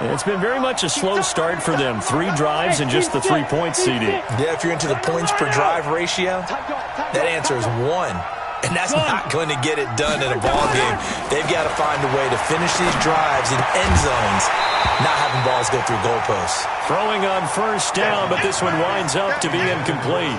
It's been very much a slow start for them. 3 drives and just the 3 points, CD. Yeah, if you're into the points per drive ratio, that answer is 1. And that's not going to get it done in a ball game. They've got to find a way to finish these drives in end zones, not having balls go through goalposts. Throwing on first down, but this one winds up to be incomplete.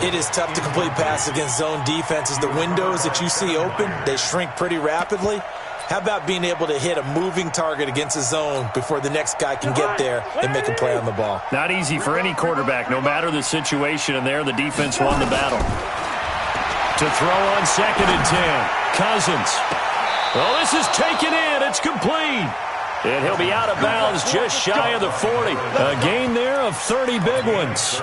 It is tough to complete passes against zone defenses. The windows that you see open, they shrink pretty rapidly. How about being able to hit a moving target against a zone before the next guy can get there and make a play on the ball? Not easy for any quarterback, no matter the situation, and there the defense won the battle. To throw on 2nd and 10. Cousins. Oh, this is taken in. It's complete. And he'll be out of bounds just shy of the 40. A gain there of 30 big ones.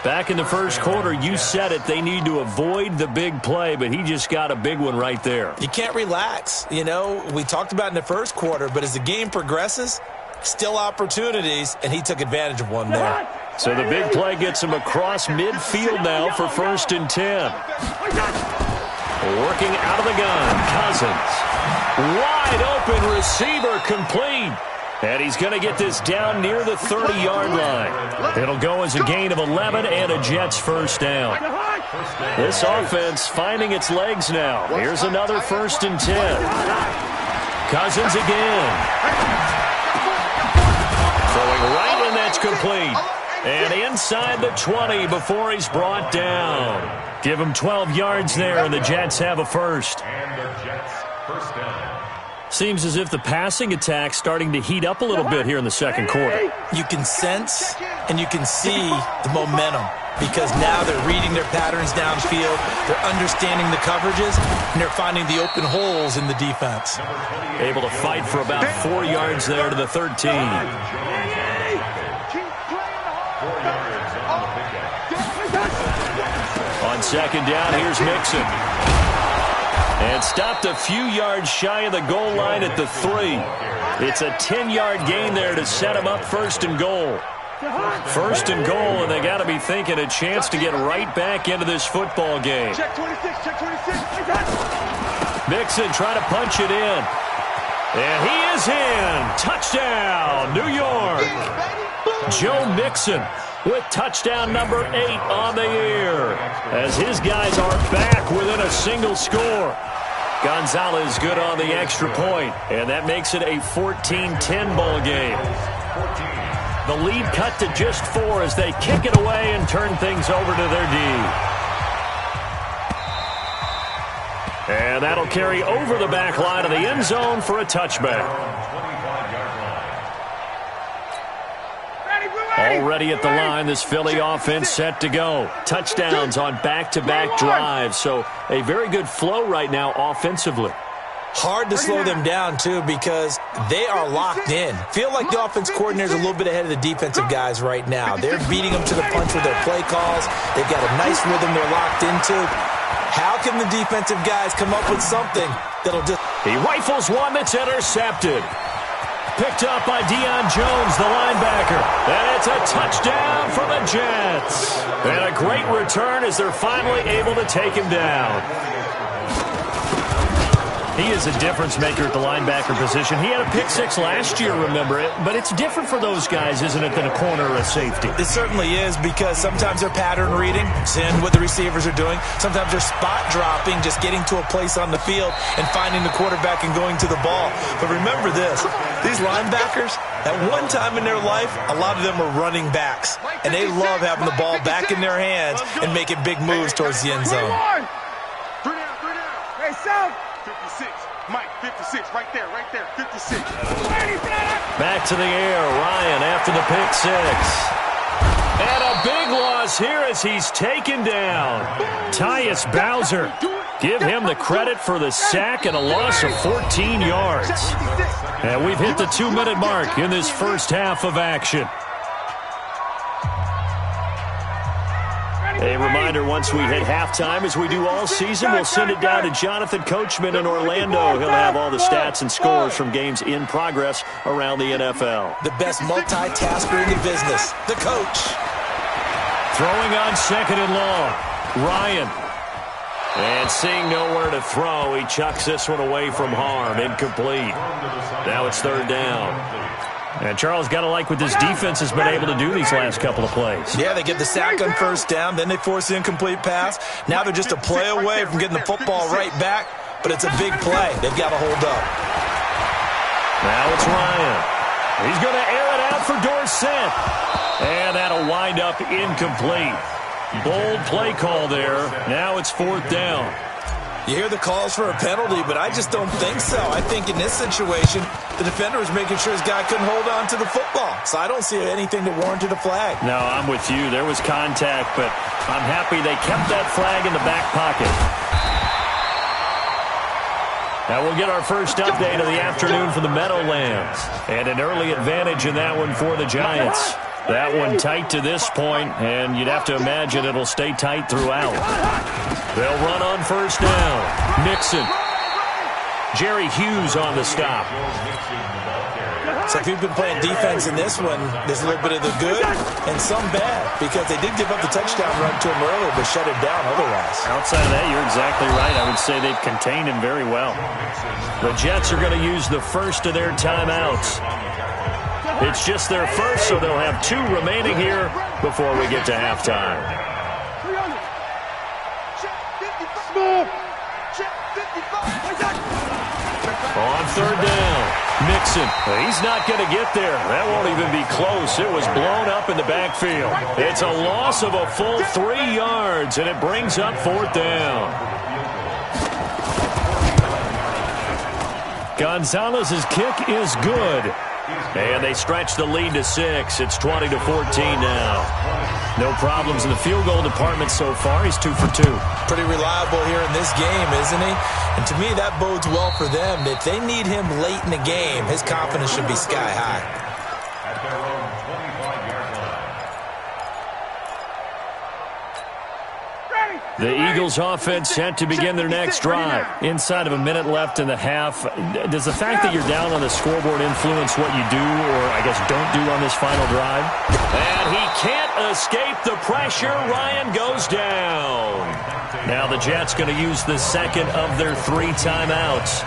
Back in the first quarter, you said it, they need to avoid the big play, but he just got a big one right there. You can't relax. You know, we talked about in the first quarter, but as the game progresses, still opportunities, and he took advantage of one there. So the big play gets him across midfield now for 1st and 10. Working out of the gun, Cousins. Wide open receiver, complete. And he's going to get this down near the 30-yard line. It'll go as a gain of 11 and a Jets first down. This offense finding its legs now. Here's another 1st and 10. Cousins again. Throwing right, and that's complete. And inside the 20 before he's brought down. Give him 12 yards there, and the Jets have a first. Seems as if the passing attack's starting to heat up a little bit here in the second quarter. You can sense and you can see the momentum because now they're reading their patterns downfield, they're understanding the coverages, and they're finding the open holes in the defense. Able to fight for about 4 yards there to the 13. On 2nd down, here's Mixon. And stopped a few yards shy of the goal line at the 3. It's a 10-yard gain there to set him up 1st and goal. 1st and goal, and they got to be thinking a chance to get right back into this football game. Check 26, check 26. Mixon trying to punch it in. And he is in. Touchdown, New York. Joe Mixon with touchdown number 8 on the year, as his guys are back within a single score. Gonzalez good on the extra point, and that makes it a 14-10 ball game. The lead cut to just 4 as they kick it away and turn things over to their D. And that'll carry over the back line of the end zone for a touchback. Already at the line, this Philly offense set to go. Touchdowns on back-to-back drives, so a very good flow right now offensively. Hard to slow them down, too, because they are locked in. Feel like the offense coordinator is a little bit ahead of the defensive guys right now. They're beating them to the punch with their play calls. They've got a nice rhythm they're locked into. How can the defensive guys come up with something that'll just... He rifles one that's intercepted. Picked up by Deion Jones, the linebacker. And it's a touchdown for the Jets. And a great return as they're finally able to take him down. He is a difference maker at the linebacker position. He had a pick 6 last year, remember it. But it's different for those guys, isn't it, than a corner or a safety? It certainly is, because sometimes they're pattern reading, seeing what the receivers are doing. Sometimes they're spot dropping, just getting to a place on the field and finding the quarterback and going to the ball. But remember this, these linebackers, at one time in their life, a lot of them are running backs. And they love having the ball back in their hands and making big moves towards the end zone. 3 down. Hey, South. 56. Mike, 56. Right there, 56. Back to the air. Ryan after the pick 6. And a big loss here as he's taken down. Tyus Bowser. Give him the credit for the sack and a loss of 14 yards. And we've hit the 2-minute mark in this first half of action. A reminder, once we hit halftime, as we do all season, we'll send it down to Jonathan Coachman in Orlando. He'll have all the stats and scores from games in progress around the NFL. The best multitasker in the business, the coach. Throwing on 2nd and long. Ryan. And seeing nowhere to throw, he chucks this one away from harm. Incomplete. Now it's 3rd down. And Charles, got to like what this defense has been able to do these last couple of plays. Yeah, they get the sack on first down, then they force the incomplete pass. Now they're just a play away from getting the football right back, but it's a big play. They've got to hold up. Now it's Ryan. He's going to air it out for Dorsett. And that'll wind up incomplete. Bold play call there. Now it's fourth down. You hear the calls for a penalty, but I just don't think so. I think in this situation, the defender was making sure his guy couldn't hold on to the football. So I don't see anything that warranted a flag. No, I'm with you. There was contact, but I'm happy they kept that flag in the back pocket. Now we'll get our first update of the afternoon for the Meadowlands. And an early advantage in that one for the Giants. That one tight to this point, and you'd have to imagine it'll stay tight throughout. They'll run on first down. Mixon. Jerry Hughes on the stop. So if you've been playing defense in this one, there's a little bit of the good and some bad, because they did give up the touchdown run to him earlier, but shut it down otherwise. Outside of that, you're exactly right. I would say they've contained him very well. The Jets are going to use the first of their timeouts. It's just their first, so they'll have 2 remaining here before we get to halftime. On third down, Mixon. He's not going to get there. That won't even be close. It was blown up in the backfield. It's a loss of a full 3 yards, and it brings up fourth down. Gonzalez's kick is good. And they stretch the lead to 6. It's 20-14 now. No problems in the field goal department so far. He's 2 for 2. Pretty reliable here in this game, isn't he? And to me, that bodes well for them. If they need him late in the game, his confidence should be sky high. The Eagles offense set to begin their next drive. Inside of a minute left in the half. Does the fact that you're down on the scoreboard influence what you do, or I guess don't do on this final drive? And he can't escape the pressure. Ryan goes down. Now the Jets going to use the second of their 3 timeouts,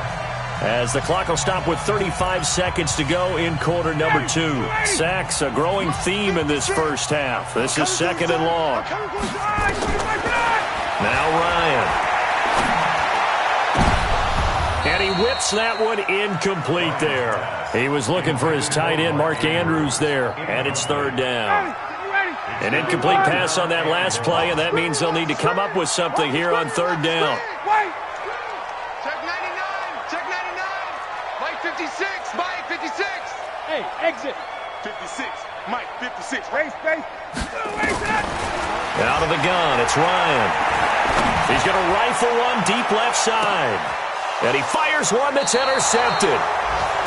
as the clock will stop with 35 seconds to go in quarter number 2. Sacks, a growing theme in this first half. This is second and long. Now Ryan. And he whips that one incomplete there. He was looking for his tight end, Mark Andrews, there. And it's third down. An incomplete pass on that last play, and that means they'll need to come up with something here on third down. Check 99. Check 99. Mike 56. Mike 56. Hey, exit. 56. Mike 56. Race, space. Out of the gun, it's Ryan. He's going to rifle one deep left side. And he fires one that's intercepted.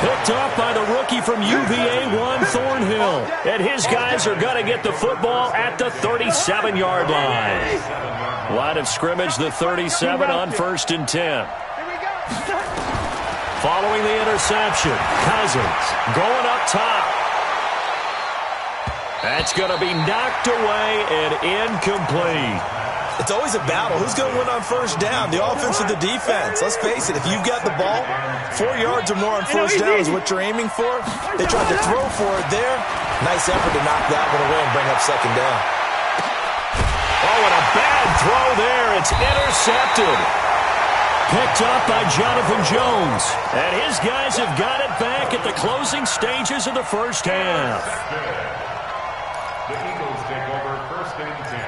Picked off by the rookie from UVA, Juan Thornhill. And his guys are going to get the football at the 37-yard line. Line of scrimmage, the 37 on 1st and 10. Following the interception, Cousins going up top. That's going to be knocked away and incomplete. It's always a battle. Who's going to win on first down, the offense or the defense? Let's face it, if you've got the ball, 4 yards or more on first down is what you're aiming for. They tried to throw for it there. Nice effort to knock that one away and bring up second down. Oh, and a bad throw there. It's intercepted. Picked up by Jonathan Jones. And his guys have got it back at the closing stages of the first half. The Eagles take over 1st and 10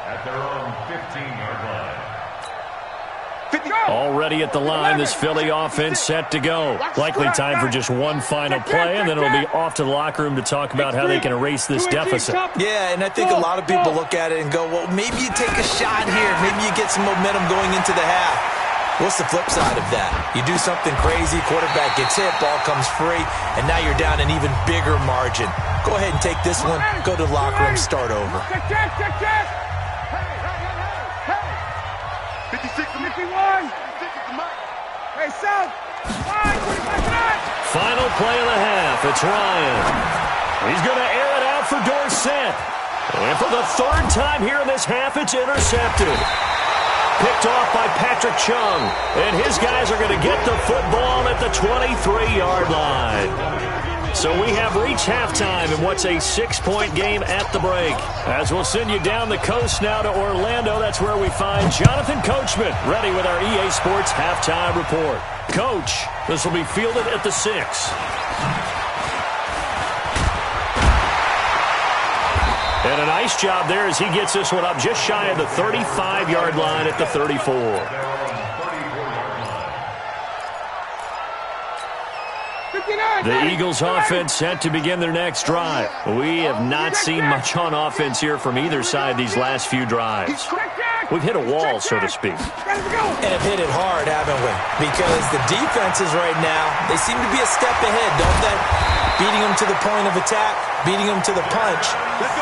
at their own 15-yard line. Already at the line, this Philly offense set to go. Likely time for just one final play, and then it'll be off to the locker room to talk about how they can erase this deficit. Yeah, and I think a lot of people look at it and go, well, maybe you take a shot here. Maybe you get some momentum going into the half. What's the flip side of that? You do something crazy, quarterback gets hit, ball comes free, and now you're down an even bigger margin. Go ahead and take this one, go to the locker room, start over. Check. 56 to 51. Hey, South. Final play of the half. It's Ryan. He's going to air it out for Dorsett. And for the 3rd time here in this half, it's intercepted. Picked off by Patrick Chung. And his guys are going to get the football at the 23-yard line. So we have reached halftime in what's a 6-point game at the break. As we'll send you down the coast now to Orlando, that's where we find Jonathan Coachman, ready with our EA Sports halftime report. Coach, this will be fielded at the 6. And a nice job there as he gets this one up just shy of the 35-yard line at the 34. The Eagles offense set to begin their next drive. We have not seen much on offense here from either side these last few drives. We've hit a wall, so to speak. And have hit it hard, haven't we? Because the defenses right now, they seem to be a step ahead, don't they? Beating them to the point of attack, beating them to the punch.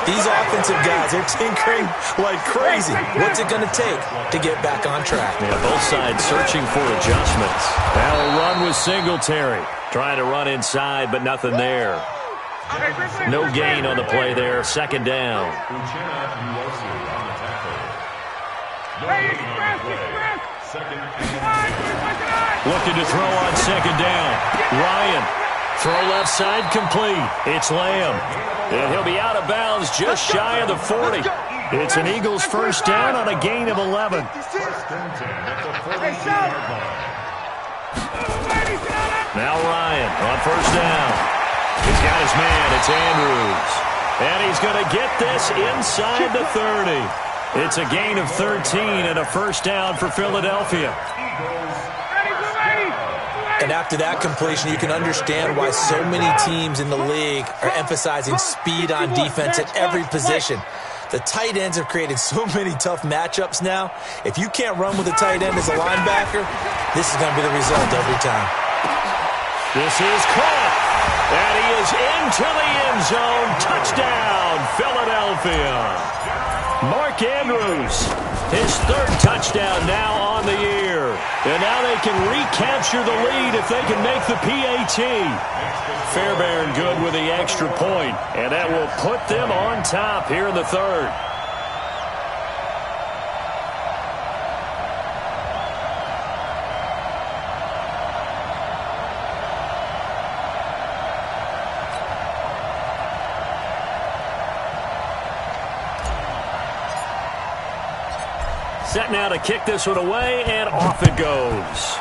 These offensive guys, they're tinkering like crazy. What's it going to take to get back on track? Yeah, both sides searching for adjustments. Now a run with Singletary. Trying to run inside, but nothing there. No gain on the play there. Second down. Looking to throw on second down. Ryan. Throw left side complete. It's Lamb. And he'll be out of bounds just shy of the 40. It's an Eagles first down on a gain of 11. Now Ryan on first down. He's got his man. It's Andrews. And he's going to get this inside the 30. It's a gain of 13 and a first down for Philadelphia. And after that completion, you can understand why so many teams in the league are emphasizing speed on defense at every position. The tight ends have created so many tough matchups now. If you can't run with a tight end as a linebacker, this is going to be the result every time. This is caught, and he is into the end zone. Touchdown, Philadelphia. Mark Andrews, his third touchdown now on the year. And now they can recapture the lead if they can make the PAT. Fairbairn good with the extra point, and that will put them on top here in the third. Set now to kick this one away, and off it goes.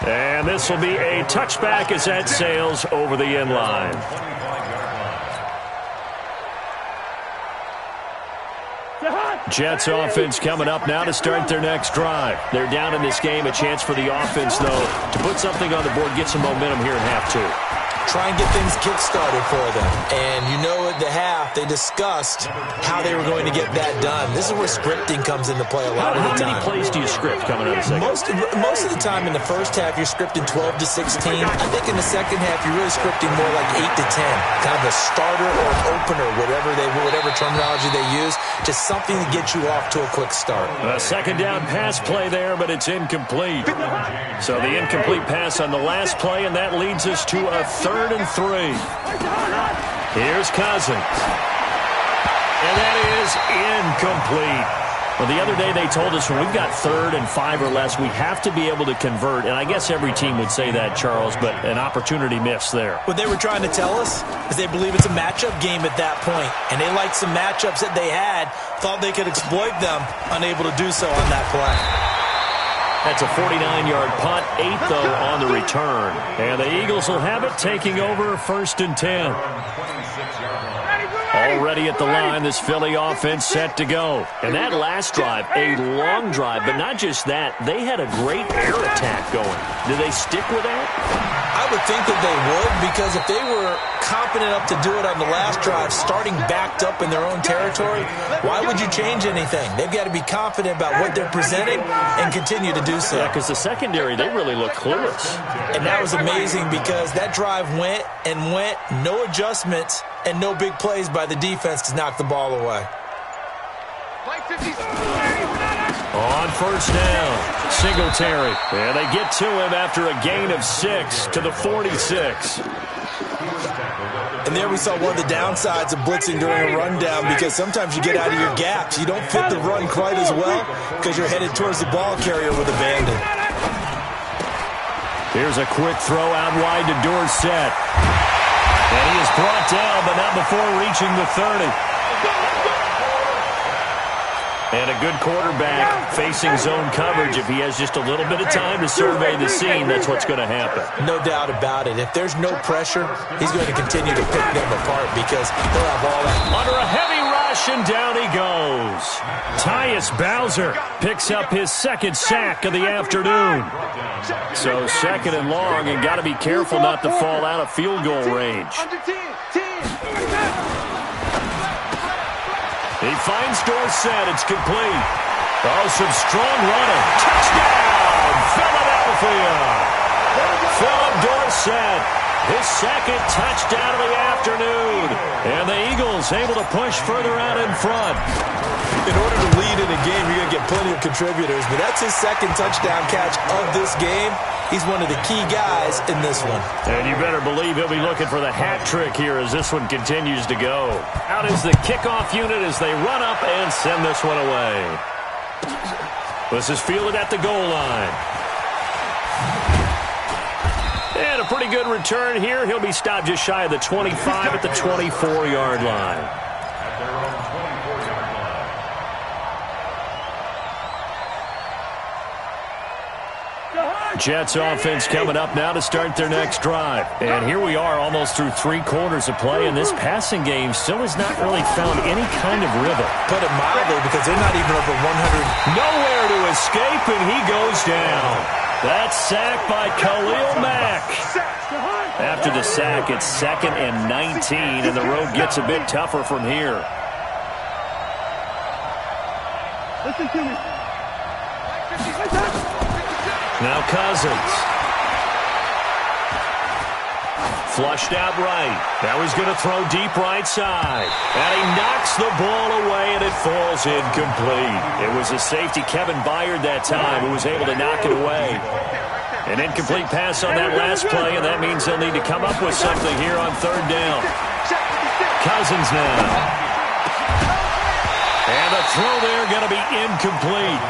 And this will be a touchback as that sails over the end line. Jets offense coming up now to start their next drive. They're down in this game. A chance for the offense, though, to put something on the board, get some momentum here in half two. Try and get things kick-started for them. And you know at the half, they discussed how they were going to get that done. This is where scripting comes into play a lot of the time. How many plays do you script coming out of the second? Most of the time in the first half, you're scripting 12 to 16. I think in the second half, you're really scripting more like 8 to 10. Kind of a starter or an opener, whatever terminology they use. Just something to get you off to a quick start. A second down pass play there, but it's incomplete. So the incomplete pass on the last play, and that leads us to a 3rd and 3. Here's Cousins. And that is incomplete. Well, the other day they told us when we've got 3rd and 5 or less, we have to be able to convert. And I guess every team would say that, Charles, but an opportunity missed there. What they were trying to tell us is they believe it's a matchup game at that point. And they liked some matchups that they had, thought they could exploit them, unable to do so on that play. That's a 49-yard punt, 8, though, on the return. And the Eagles will have it, taking over 1st and 10. Already at the line, this Philly offense set to go. And that last drive, a long drive, but not just that. They had a great air attack going. Do they stick with that? I would think that they would, because if they were confident enough to do it on the last drive, starting backed up in their own territory, why would you change anything? They've got to be confident about what they're presenting and continue to do so. Yeah, because the secondary, they really look clueless. And that was amazing because that drive went and went, no adjustments and no big plays by the defense to knock the ball away. On first down, Singletary. And they get to him after a gain of 6 to the 46. And there we saw one of the downsides of blitzing during a rundown, because sometimes you get out of your gaps. You don't fit the run quite as well because you're headed towards the ball carrier with abandon. Here's a quick throw out wide to Dorsett. And he is brought down, but not before reaching the 30. And a good quarterback facing zone coverage. If he has just a little bit of time to survey the scene, that's what's going to happen. No doubt about it. If there's no pressure, he's going to continue to pick them apart because he'll have all that. Under a heavy rush, and down he goes. Tyus Bowser picks up his second sack of the afternoon. So second and long, and got to be careful not to fall out of field goal range. He finds Dorsett. It's complete. Oh, some strong running. Touchdown, Philadelphia. Philip Dorsett, his second touchdown of the afternoon. And the Eagles able to push further out in front. In order to lead in a game, you're going to get plenty of contributors, but that's his second touchdown catch of this game. He's one of the key guys in this one. And you better believe he'll be looking for the hat trick here as this one continues to go. Out is the kickoff unit as they run up and send this one away. This is fielded at the goal line. And a pretty good return here. He'll be stopped just shy of the 25 at the 24-yard line. At their own 24-yard line. Jets offense coming up now to start their next drive. And here we are almost through 3 quarters of play, and this passing game still has not really found any kind of rhythm. Put it mildly, because they're not even over 100. Nowhere to escape, and he goes down. That's sacked by Khalil Mack. After the sack, it's 2nd and 19, and the road gets a bit tougher from here. Listen to me. Now Cousins. Flushed out right. Now he's going to throw deep right side. And he knocks the ball away, and it falls incomplete. It was a safety, Kevin Byard, that time, who was able to knock it away. An incomplete pass on that last play, and that means they'll need to come up with something here on 3rd down. Cousins now. And the throw there going to be incomplete.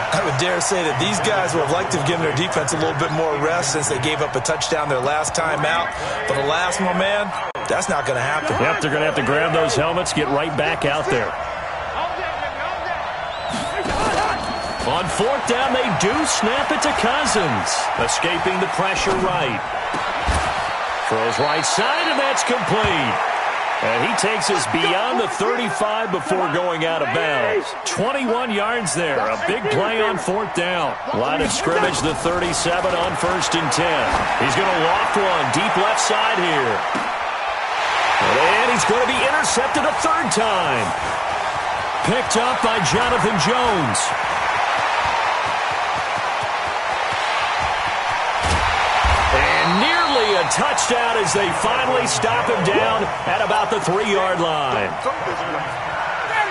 I would dare say that these guys would have liked to have given their defense a little bit more rest since they gave up a touchdown their last time out. But alas, my man, that's not going to happen. Yep, they're going to have to grab those helmets, get right back out there. On 4th down, they do snap it to Cousins. Escaping the pressure right. Throws right side, and that's complete. And he takes us beyond the 35 before going out of bounds. 21 yards there. A big play on 4th down. Line of scrimmage, the 37 on 1st and 10. He's going to loft one deep left side here. And he's going to be intercepted a 3rd time. Picked up by Jonathan Jones. A touchdown as they finally stop him down at about the 3-yard line.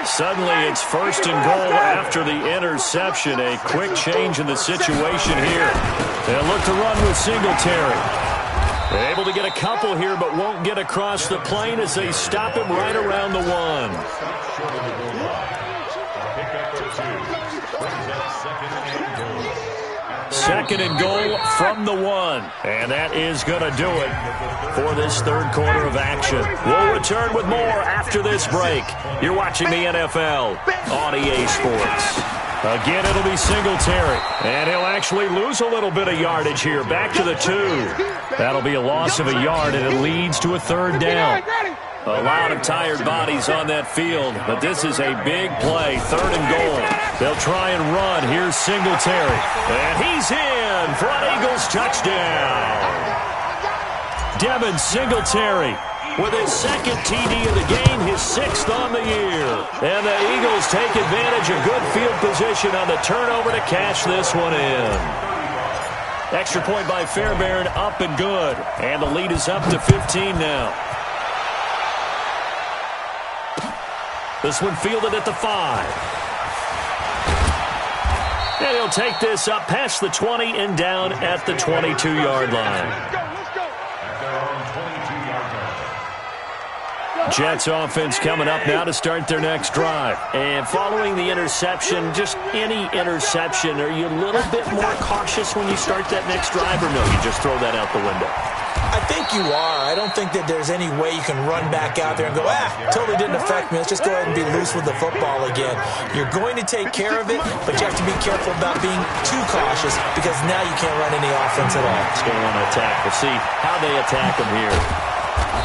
Suddenly it's 1st and goal after the interception. A quick change in the situation here. They'll look to run with Singletary. They're able to get a couple here, but won't get across the plane as they stop him right around the 1. Second and goal from the 1. And that is going to do it for this 3rd quarter of action. We'll return with more after this break. You're watching the NFL on EA Sports. Again, it'll be Singletary. And he'll actually lose a little bit of yardage here. Back to the 2. That'll be a loss of a yard, and it leads to a 3rd down. A lot of tired bodies on that field, but this is a big play, 3rd and goal. They'll try and run. Here's Singletary. And he's in for an Eagles touchdown. Devin Singletary with his 2nd TD of the game, his 6th on the year. And the Eagles take advantage of good field position on the turnover to cash this one in. Extra point by Fairbairn, up and good. And the lead is up to 15 now. This one fielded at the 5. And he'll take this up past the 20 and down at the 22-yard line. Jets offense coming up now to start their next drive. And following the interception, just any interception, are you a little bit more cautious when you start that next drive, or no, you just throw that out the window? I think you are. I don't think that there's any way you can run back out there and go, totally didn't affect me. Let's just go ahead and be loose with the football again. You're going to take care of it, but you have to be careful about being too cautious because now you can't run any offense at all. It's going to want to attack. We'll see how they attack him here.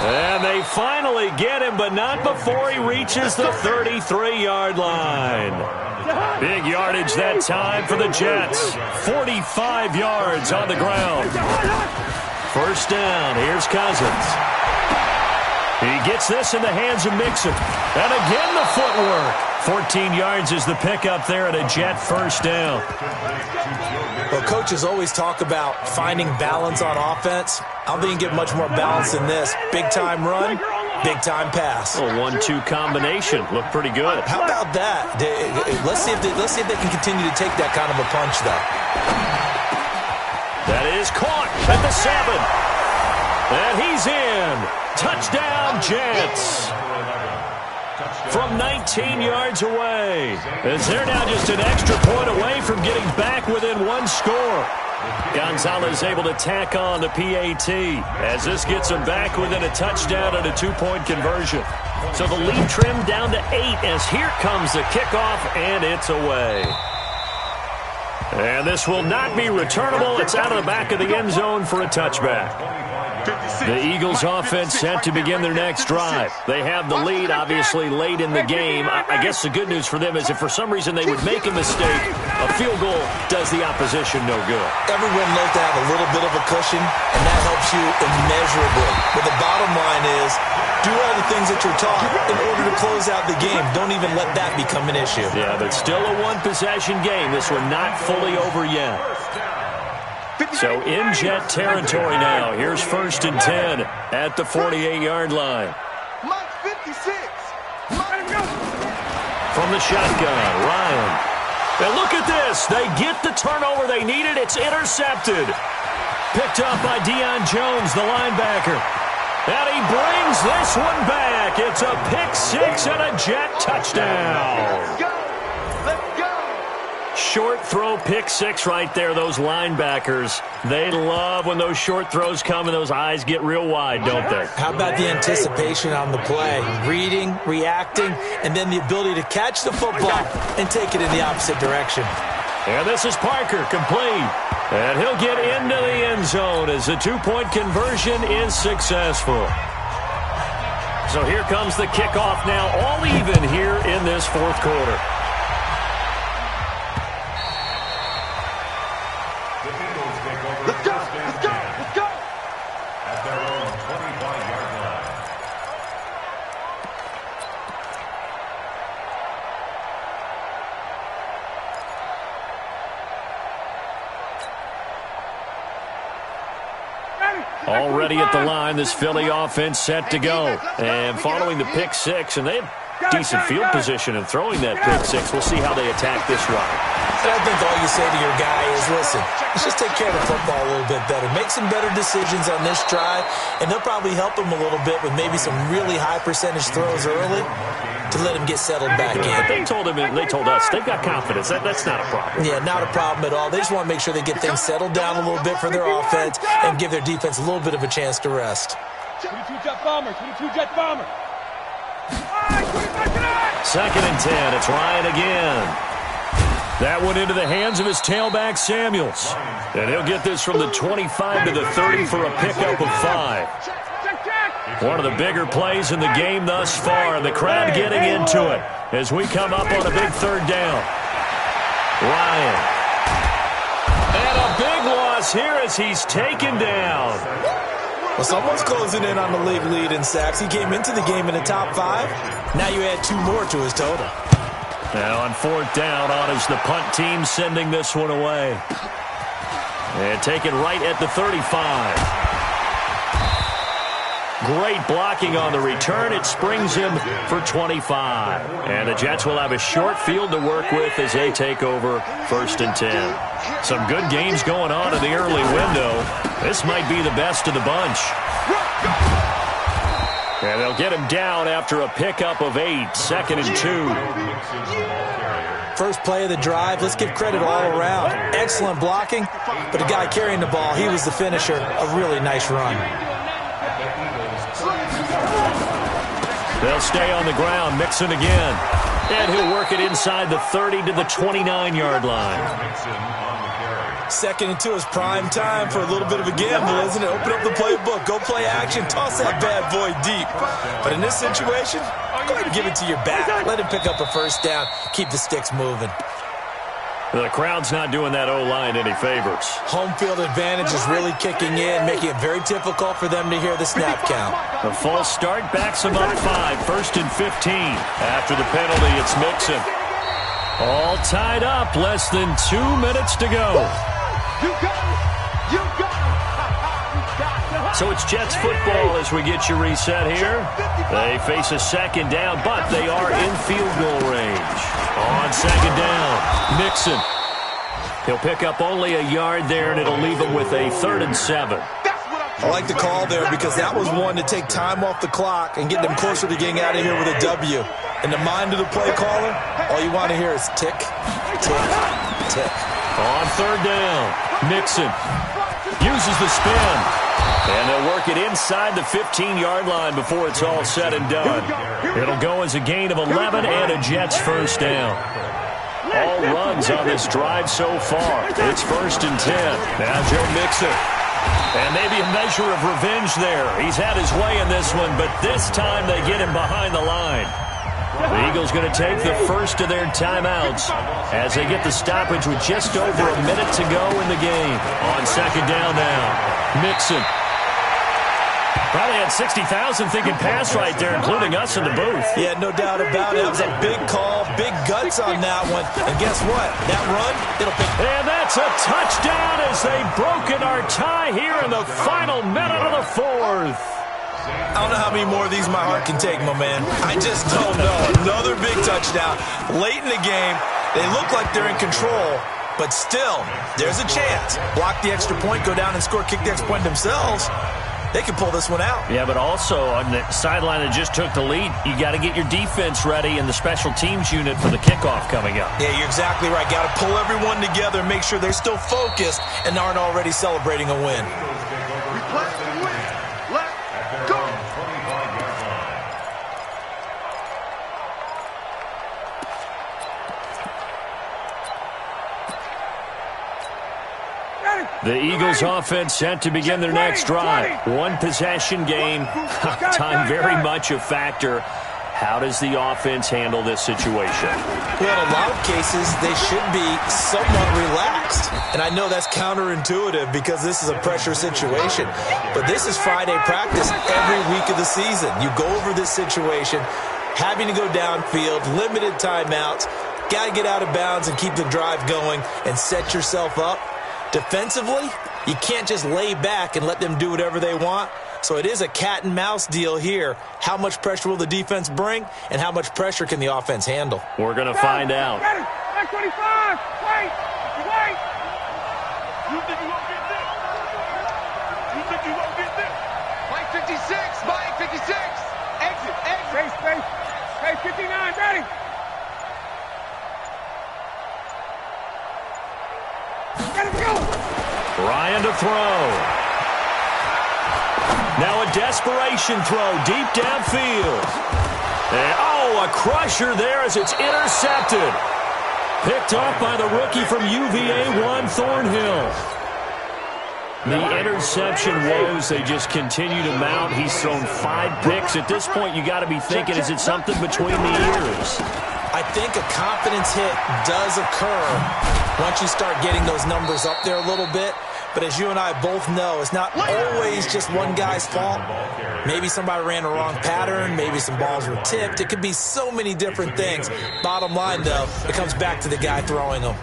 And they finally get him, but not before he reaches the 33-yard line. Big yardage that time for the Jets. 45 yards on the ground. First down, here's Cousins. He gets this in the hands of Mixon. And again the footwork. 14 yards is the pickup there at a Jet first down. Well, coaches always talk about finding balance on offense. I don't think you get much more balance than this. Big-time run, big-time pass. A 1-2 combination. Looked pretty good. How about that? Let's see if they can continue to take that kind of a punch, though. That is caught at the 7. And he's in. Touchdown, Jets. From 19 yards away. As they're now just an extra point away from getting back within one score. Gonzalez able to tack on the PAT as this gets him back within a touchdown and a 2-point conversion. So the lead trimmed down to 8 as here comes the kickoff, and it's away. And this will not be returnable. It's out of the back of the end zone for a touchback. The Eagles offense set to begin their next drive. They have the lead, obviously, late in the game. I guess the good news for them is if for some reason they would make a mistake, a field goal does the opposition no good. Everyone loves to have a little bit of a cushion, and that helps you immeasurably. But the bottom line is, do all the things that you're taught in order to close out the game. Don't even let that become an issue. Yeah, but still a one-possession game. This one not fully over yet. So in Jet territory now. Here's 1st and 10 at the 48-yard line. From the shotgun, Ryan. And look at this. They get the turnover they needed. It's intercepted. Picked up by Deion Jones, the linebacker. And he brings this one back. It's a pick-6 and a Jet touchdown. Let's go. Short throw, pick-6 right there. Those linebackers, they love when those short throws come and those eyes get real wide, don't they? How about the anticipation on the play? Reading, reacting, and then the ability to catch the football and take it in the opposite direction. And this is Parker, complete. And he'll get into the end zone as the 2-point conversion is successful. So here comes the kickoff now, all even here in this fourth quarter. At their own 25-yard line. Already at the line, this Philly offense set to go. And following the pick-6, and they have decent field position in throwing that pick-6. We'll see how they attack this run. And I think all you say to your guy is, listen, let's just take care of the football a little bit better. Make some better decisions on this drive, and they'll probably help him a little bit with maybe some really high percentage throws early to let him get settled back in. But they told us, they've got confidence. That's not a problem. Yeah, not a problem at all. They just want to make sure they get things settled down a little bit for their offense and give their defense a little bit of a chance to rest. 22 Jet Bomber, 22 Jet Bomber. 2nd and 10, it's Ryan again. That went into the hands of his tailback, Samuels. And he'll get this from the 25 to the 30 for a pickup of 5. One of the bigger plays in the game thus far, and the crowd getting into it as we come up on a big 3rd down. Ryan. And a big loss here as he's taken down. Well, someone's closing in on the league lead in sacks. He came into the game in the top 5. Now you add 2 more to his total. Now on 4th down, on is the punt team sending this one away. And taken right at the 35. Great blocking on the return. It springs him for 25. And the Jets will have a short field to work with as they take over 1st and 10. Some good games going on in the early window. This might be the best of the bunch. And they'll get him down after a pickup of 8, 2nd and 2. First play of the drive, let's give credit all around. Excellent blocking, but the guy carrying the ball, he was the finisher. A really nice run. They'll stay on the ground. Mixon again. And he'll work it inside the 30 to the 29-yard line. 2nd and 2 is prime time for a little bit of a gamble, isn't it? Open up the playbook, go play action, toss that bad boy deep. But in this situation, go ahead and give it to your back. Let him pick up a first down. Keep the sticks moving. The crowd's not doing that O-line any favors. Home field advantage is really kicking in, making it very difficult for them to hear the snap count. The false start backs them up 5, 1st and 15. After the penalty, it's Mixon. All tied up, less than 2 minutes to go. So it's Jets football as we get you reset here. They face a 2nd down, but they are in field goal range. On 2nd down, Mixon. He'll pick up only a yard there, and it'll leave him with a 3rd and 7. I like the call there because that was one to take time off the clock and get them closer to getting out of here with a W. In the mind of the play caller, all you want to hear is tick, tick, tick. On 3rd down, Mixon uses the spin. And they'll work it inside the 15-yard line before it's all said and done. It'll go as a gain of 11 and a Jets first down. All runs on this drive so far. It's 1st and 10. Now Joe Mixon. And maybe a measure of revenge there. He's had his way in this one, but this time they get him behind the line. The Eagles going to take the first of their timeouts as they get the stoppage with just over a minute to go in the game. On 2nd down now, Mixon. Probably had 60,000 thinking pass right there, including us in the booth. Yeah, no doubt about it. That was a big call, big guts on that one. And guess what? That run, it'll pick. And that's a touchdown as they've broken our tie here in the final minute of the 4th. I don't know how many more of these my heart can take, my man. I just don't know. Another big touchdown. Late in the game, they look like they're in control, but still, there's a chance. Block the extra point, go down and score, kick the extra point themselves. They can pull this one out. Yeah, but also on the sideline that just took the lead, you got to get your defense ready and the special teams unit for the kickoff coming up. Yeah, you're exactly right. Got to pull everyone together and make sure they're still focused and aren't already celebrating a win. The Eagles offense set to begin their next drive. One possession game. Time very much a factor. How does the offense handle this situation? Well, in a lot of cases, they should be somewhat relaxed. And I know that's counterintuitive because this is a pressure situation. But this is Friday practice every week of the season. You go over this situation, having to go downfield, limited timeouts, got to get out of bounds and keep the drive going and set yourself up. Defensively, you can't just lay back and let them do whatever they want. So it is a cat and mouse deal here. How much pressure will the defense bring, and how much pressure can the offense handle? We're going to find out. Back 25. Wait. You think you won't get this? You think you won't get this? Mike 56. Mike 56. Exit. Space. Hey, 59. Ready. Ryan to throw. Now a desperation throw deep downfield. And, a crusher there as it's intercepted. Picked off by the rookie from UVA, Thornhill. The interception woes, they just continue to mount. He's thrown 5 picks. At this point, you got to be thinking, is it something between the ears? I think a confidence hit does occur once you start getting those numbers up there a little bit. But as you and I both know, it's not always just one guy's fault. Maybe somebody ran a wrong pattern. Maybe some balls were tipped. It could be so many different things. Bottom line, though, it comes back to the guy throwing them.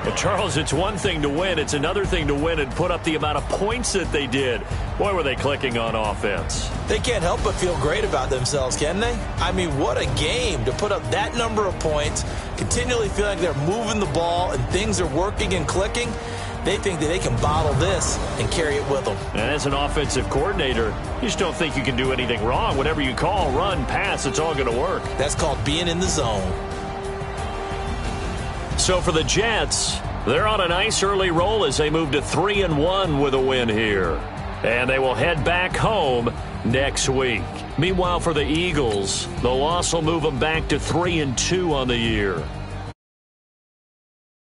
Well, Charles, it's one thing to win. It's another thing to win and put up the amount of points that they did. Boy, were they clicking on offense. They can't help but feel great about themselves, can they? I mean, what a game to put up that number of points, continually feel like they're moving the ball and things are working and clicking. They think that they can bottle this and carry it with them. And as an offensive coordinator, you just don't think you can do anything wrong. Whatever you call, run, pass, it's all going to work. That's called being in the zone. So for the Jets, they're on a nice early roll as they move to 3-1 with a win here. And they will head back home next week. Meanwhile, for the Eagles, the loss will move them back to 3-2 on the year.